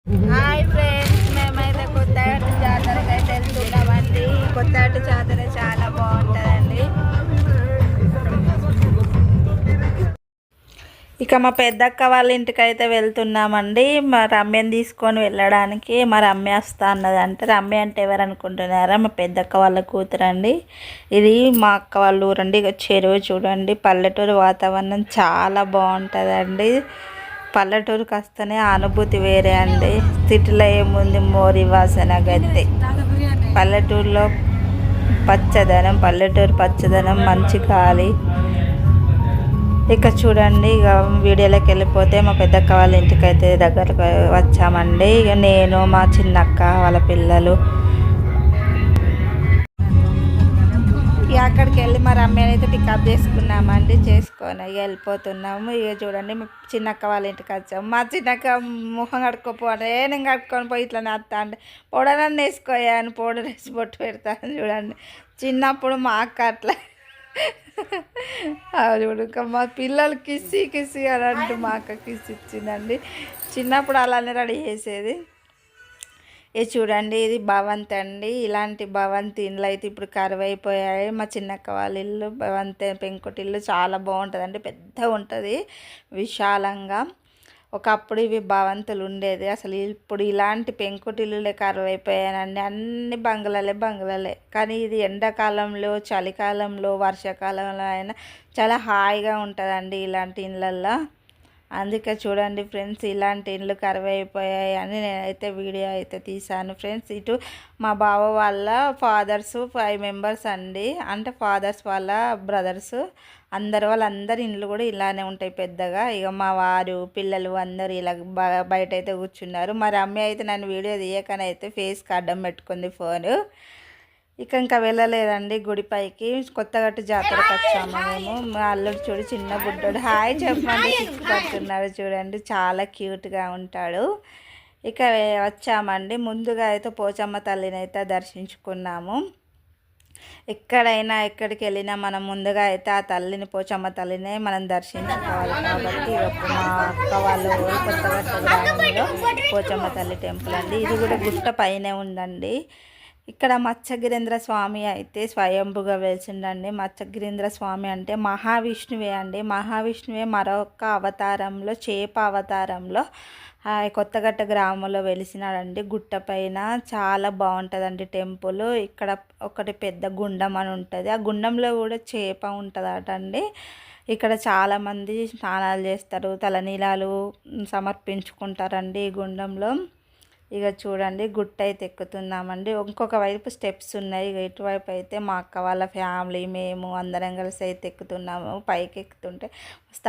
Hi friends, మేమైతే కొత్తగట్టు జాతరకి అయితే వెళ్తున్నామండి. కొత్తగట్టు జాతర చాలా బాగుంటుందండి. ఇక మా పెద్దక్క వాళ్ళ ఇంటికి అయితే వెళ్తున్నామండి. మా రమ్యని తీసుకొని వెళ్ళడానికి. మా రమ్య వస్తా అన్నదంటే, రమ్య అంటే ఎవరు అనుకుంటున్నారా? మా పెద్దక్క వాళ్ళ కూతురండి. ఇది మా అక్క వాళ్ళ ఊరండి. ఇక చెరువు చూడండి, పల్లెటూరు వాతావరణం చాలా బాగుంటుందండి. పల్లెటూరుకి వస్తేనే అనుభూతి వేరే అండి. సిటీలో ఏముంది, మోరి వాసన గద్దె. పల్లెటూరులో పచ్చదనం, పల్లెటూరు పచ్చదనం, మంచి గాలి. ఇక చూడండి, ఇక వీడియోలోకి వెళ్ళిపోతే మా పెద్దక్క వాళ్ళ ఇంటికి అయితే దగ్గరకు వచ్చామండి. ఇక నేను, మా చిన్నక్క వాళ్ళ పిల్లలు ఇక అక్కడికి వెళ్ళి మా రమ్యని అయితే పికప్ చేసుకున్నామండి. చేసుకొని ఇక వెళ్ళిపోతున్నాము. ఇక చూడండి, మా చిన్నక్క వాళ్ళ ఇంటికి వచ్చాము. మా చిన్నక్క ముఖం కడుక్కోపోతే నేను కడుక్కొని పోయి ఇట్లా నత్తా అంటే పౌడర్ అన్నీ వేసుకోయాను. పౌడర్ వేసి బొట్టు పెడతాను. చూడండి, చిన్నప్పుడు మా అక్క అట్లా చూడు, ఇంకా మా పిల్లలు కిస్సి కిస్సి అని అంటూ మా అక్క కిస్సి ఇచ్చిందండి. చిన్నప్పుడు అలానే రెడీ చేసేది. ఇది చూడండి, ఇది భవంతి అండి. ఇలాంటి భవంతి ఇండ్లు అయితే ఇప్పుడు కరువైపోయాయి. మా చిన్నక్క వాళ్ళ ఇల్లు భవంతి పెంకుటిల్లు చాలా బాగుంటుందండి. పెద్దగా ఉంటుంది, విశాలంగా. ఒకప్పుడు ఇవి భవంతులు ఉండేది. అసలు ఇప్పుడు ఇలాంటి పెంకుటిల్లులే కరువైపోయానండి. అన్ని బంగ్లాలే. కానీ ఇది ఎండాకాలంలో, చలికాలంలో, వర్షాకాలంలో అయినా చాలా హాయిగా ఉంటుందండి ఇలాంటి ఇళ్ళల్లో. అందుకే చూడండి ఫ్రెండ్స్, ఇలాంటి ఇండ్లు కరువైపోయాయి అని నేనైతే వీడియో అయితే తీశాను ఫ్రెండ్స్. ఇటు మా బావ వాళ్ళ ఫాదర్స్ 5 మెంబర్స్ అండి. అంటే ఫాదర్స్ వాళ్ళ బ్రదర్స్ వాళ్ళందరి ఇండ్లు కూడా ఇలానే ఉంటాయి పెద్దగా. ఇక మా వారు, పిల్లలు అందరూ ఇలా బయట అయితే కూర్చున్నారు. మరి అమ్మ అయితే నన్ను వీడియో తీయకనైతే ఫేస్కి అడ్డం పెట్టుకుంది ఫోను. ఇంకా వెళ్ళలేదండి గుడిపైకి. కొత్తగట్టు జాతరకు వచ్చాము మేము. మా అల్లుడు చూడు, చిన్న బుడ్డోడు హాయ్ చెప్పండి సిగ్గుపడుతున్నాడు. చూడండి, చాలా క్యూట్గా ఉంటాడు. ఇక వచ్చామండి. ముందుగా అయితే పోచమ్మ తల్లిని అయితే దర్శించుకున్నాము. ఎక్కడికి వెళ్ళినా మనం ముందుగా అయితే ఆ తల్లిని, పోచమ్మ తల్లినే మనం దర్శించుకోవాలి. కాబట్టి మా అక్క వాళ్ళు కొత్తగట్టు గ్రామంలో పోచమ్మ తల్లి టెంపుల్ అండి. ఇది కూడా గుట్ట పైనే ఉందండి. ఇక్కడ మత్స్యగిరీంద్ర స్వామి అయితే స్వయంభుగా వెలిసిండండి. మత్స్యగిరీంద్ర స్వామి అంటే మహావిష్ణువే అండి. మహావిష్ణువే మరొక అవతారంలో, చేప అవతారంలో కొత్తగట్ట గ్రామంలో వెలిసినాడండి. గుట్ట పైన చాలా బాగుంటుందండి టెంపుల్. ఇక్కడ ఒకటి పెద్ద గుండం అని ఉంటుంది. ఆ గుండంలో కూడా చేప ఉంటుందట అండి. ఇక్కడ చాలామంది స్నానాలు చేస్తారు, తలనీలాలు సమర్పించుకుంటారండి ఈ గుండంలో. ఇక చూడండి, గుట్ట అయితే ఎక్కుతున్నామండి. ఇంకొక వైపు స్టెప్స్ ఉన్నాయి. ఇక ఇటువైపు అయితే మా అక్క వాళ్ళ ఫ్యామిలీ, మేము అందరం కలిసి అయితే ఎక్కుతున్నాము. పైకి ఎక్కుతుంటే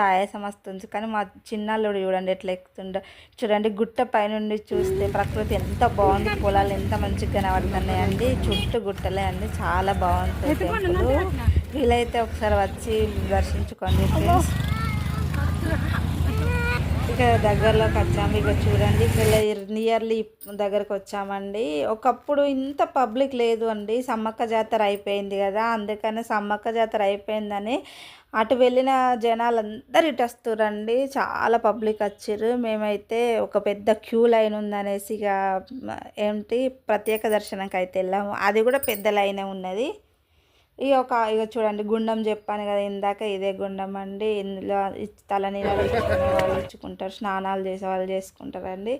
ఆయాసం వస్తుంది. కానీ మా చిన్నల్లుడు చూడండి ఎట్లా ఎక్కుతుండో. చూడండి, గుట్ట పైనుండి చూస్తే ప్రకృతి ఎంత బాగుంది, పొలాలు ఎంత మంచిగా కనబడుతున్నాయండి. చుట్టూ గుట్టలే అండి, చాలా బాగుంటుంది టెంపుల్. వీలైతే ఒకసారి వచ్చి దర్శించుకోండి ఫ్రెండ్స్. ఇక దగ్గరలోకి వచ్చాము. ఇక చూడండి, ఇక్కడ నియర్లీ దగ్గరకు వచ్చామండి. ఒకప్పుడు ఇంత పబ్లిక్ లేదు అండి. సమ్మక్క జాతర అయిపోయింది కదా, అందుకని సమ్మక్క జాతర అయిపోయిందని అటు వెళ్ళిన జనాలు అందరు ఇటు వస్తురండి. చాలా పబ్లిక్ వచ్చారు. మేమైతే ఒక పెద్ద క్యూ లైన్ ఉందనేసి ఇక ప్రత్యేక దర్శనంకి అయితే వెళ్ళాము. అది కూడా పెద్ద లైనే ఉన్నది. ఇక చూడండి, గుండం చెప్పాను కదా ఇందాక, ఇదే గుండం అండి. ఇందులో తలనీళ్ళు ఇచ్చుకునే వాళ్ళు ఇచ్చుకుంటారు, స్నానాలు చేసే వాళ్ళు చేసుకుంటారండి.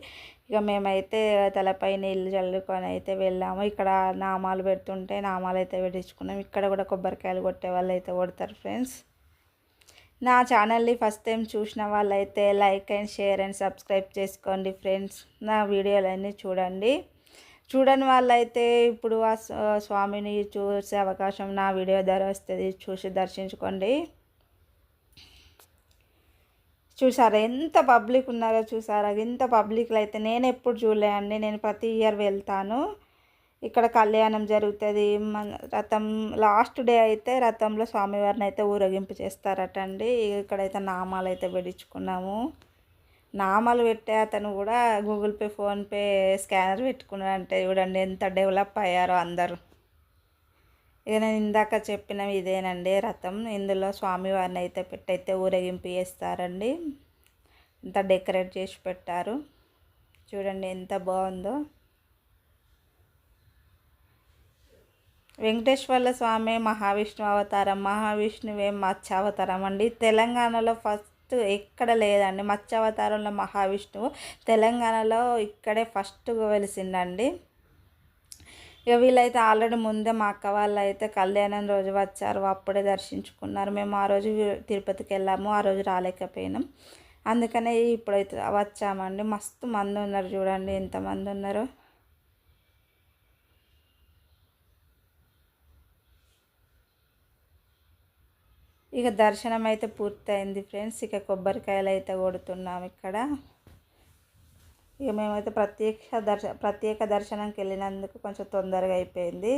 ఇక మేమైతే తలపై నీళ్ళు చల్లుకొని అయితే వెళ్ళాము. ఇక్కడ నామాలు పెడుతుంటే నామాలు అయితే పెట్టించుకున్నాం. ఇక్కడ కూడా కొబ్బరికాయలు కొట్టే వాళ్ళు అయితే కొడతారు ఫ్రెండ్స్. నా ఛానల్ని ఫస్ట్ టైం చూసిన వాళ్ళైతే like and share and subscribe చేసుకోండి ఫ్రెండ్స్. నా వీడియోలన్నీ చూడండి. చూడని వాళ్ళైతే ఇప్పుడు ఆ స్వామిని చూసే అవకాశం నా వీడియో ద్వారా వస్తుంది. చూసి దర్శించుకోండి. చూసారా ఎంత పబ్లిక్ ఉన్నారో? చూసారా ఎంత పబ్లిక్లో అయితే నేను ఎప్పుడు చూడలేండి. నేను ప్రతి ఇయర్ వెళ్తాను. ఇక్కడ కళ్యాణం జరుగుతుంది. రథం లాస్ట్ డే అయితే రథంలో స్వామివారిని అయితే ఊరేగింపు చేస్తారట అండి. ఇక్కడైతే నామాలు అయితే పెట్టించుకున్నాము. నామాలు పెట్టే అతను కూడా గూగుల్ పే, ఫోన్పే స్కానర్ పెట్టుకున్నాడంటే చూడండి ఎంత డెవలప్ అయ్యారో అందరూ. ఇక నేను ఇందాక చెప్పిన ఇదేనండి రథం. ఇందులో స్వామివారిని అయితే పెట్టయితే ఊరేగింపు చేస్తారండి. ఇంత డెకరేట్ చేసి పెట్టారు. చూడండి ఎంత బాగుందో. వెంకటేశ్వర్ల స్వామి మహావిష్ణు అవతారం, మహావిష్ణువే మత్స్యావతారం అండి. తెలంగాణలో ఫస్ట్ ఎక్కడ లేదండి మత్స్యావతారంలో మహావిష్ణువు. తెలంగాణలో ఇక్కడే ఫస్ట్ వెలిసిండండి. ఇక వీళ్ళైతే ఆల్రెడీ ముందే మా అక్క వాళ్ళు అయితే కళ్యాణం రోజు వచ్చారు, అప్పుడే దర్శించుకున్నారు. మేము ఆ రోజు తిరుపతికి వెళ్ళాము, ఆ రోజు రాలేకపోయినాం. అందుకనే ఇప్పుడైతే వచ్చామండి. మస్తు మంది ఉన్నారు, చూడండి ఎంతమంది ఉన్నారో. ఇక దర్శనం అయితే పూర్తయింది ఫ్రెండ్స్. ఇక కొబ్బరికాయలు అయితే కొడుతున్నాం ఇక్కడ. ఇక మేమైతే ప్రత్యేక దర్శనంకి వెళ్ళినందుకు కొంచెం తొందరగా అయిపోయింది.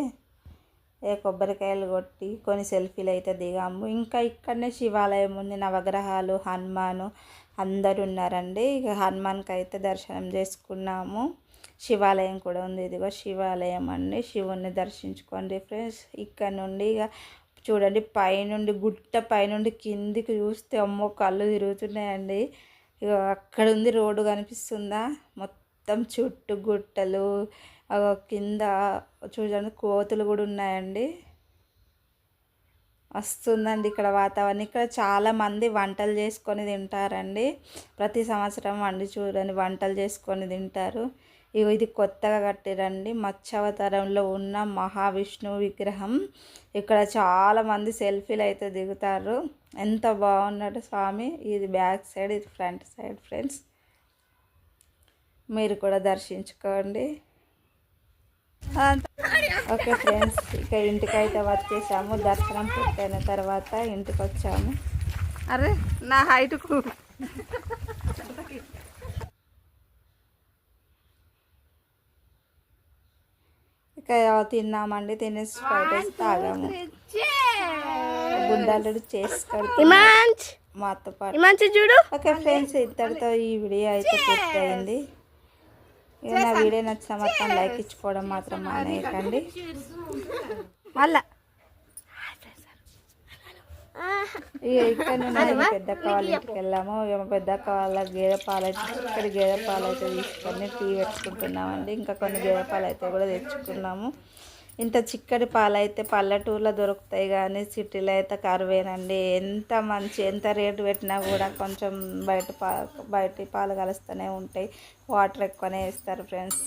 కొబ్బరికాయలు కొట్టి కొన్ని సెల్ఫీలు అయితే దిగాము. ఇంకా ఇక్కడనే శివాలయం ఉంది, నవగ్రహాలు, హనుమాను అందరు ఉన్నారండి. ఇక హనుమాన్కి అయితే దర్శనం చేసుకున్నాము. శివాలయం కూడా ఉంది, ఇదిగో శివాలయం అండి. శివుణ్ణి దర్శించుకోండి ఫ్రెండ్స్. ఇక్కడ నుండి ఇక చూడండి పైనుండి గుట్ట పైనుండి కిందికి చూస్తే అమ్మో కళ్ళు తిరుగుతున్నాయండి. ఇక అక్కడ ఉంది రోడ్డు కనిపిస్తుందా, మొత్తం చుట్టూ గుట్టలు, కింద చూడండి కోతులు కూడా ఉన్నాయండి. వస్తుందండి ఇక్కడ వాతావరణం. ఇక్కడ చాలామంది వంటలు చేసుకొని తింటారండి. ప్రతి సంవత్సరం చూడండి వంటలు చేసుకొని తింటారు. ఇది కొత్తగా కట్టిరండి మత్స్యావతారంలో ఉన్న మహావిష్ణువు విగ్రహం. ఇక్కడ చాలామంది సెల్ఫీలు అయితే దిగుతారు. ఎంత బాగున్నాడు స్వామి. ఇది బ్యాక్ సైడ్, ఇది ఫ్రంట్ సైడ్ ఫ్రెండ్స్. మీరు కూడా దర్శించుకోండి. ఓకే ఫ్రెండ్స్, ఇక ఇంటికైతే వచ్చేసాము. దర్శనం పూర్తయిన తర్వాత ఇంటికి వచ్చాము. అరే నా హైట్కు ఇక తిన్నామండి. తినేసి ఫైటేసి తాగాము. గుండాలు చేసుకొని మాతో పాటు చూడు. ఓకే ఫ్రెండ్స్, ఇంతటితో ఈ వీడియో అయితే పూర్తయింది. ఇక నా వీడియో నచ్చిన మాత్రం లైక్ ఇచ్చుకోవడం మాత్రం మానేయకండి. మళ్ళా ఇక ఇక్కడ నుండి పెద్దక్క వాళ్ళ ఇంటికి వెళ్ళాము. ఇక పెద్దక్క వాళ్ళ గేదె పాలు అయితే ఇక్కడ గేదె పాలు అయితే తీసుకొని టీ పెట్టుకుంటున్నామండి. ఇంకా కొన్ని గేదె పాలు అయితే కూడా తెచ్చుకున్నాము. ఇంత చిక్కటి పాలు అయితే పల్లెటూరులో దొరుకుతాయి, కానీ సిటీలో అయితే కరువేనండి. ఎంత రేటు పెట్టినా కూడా కొంచెం బయట పాలు కలుస్తూనే ఉంటాయి. వాటర్ ఎక్కువనే వేస్తారు ఫ్రెండ్స్.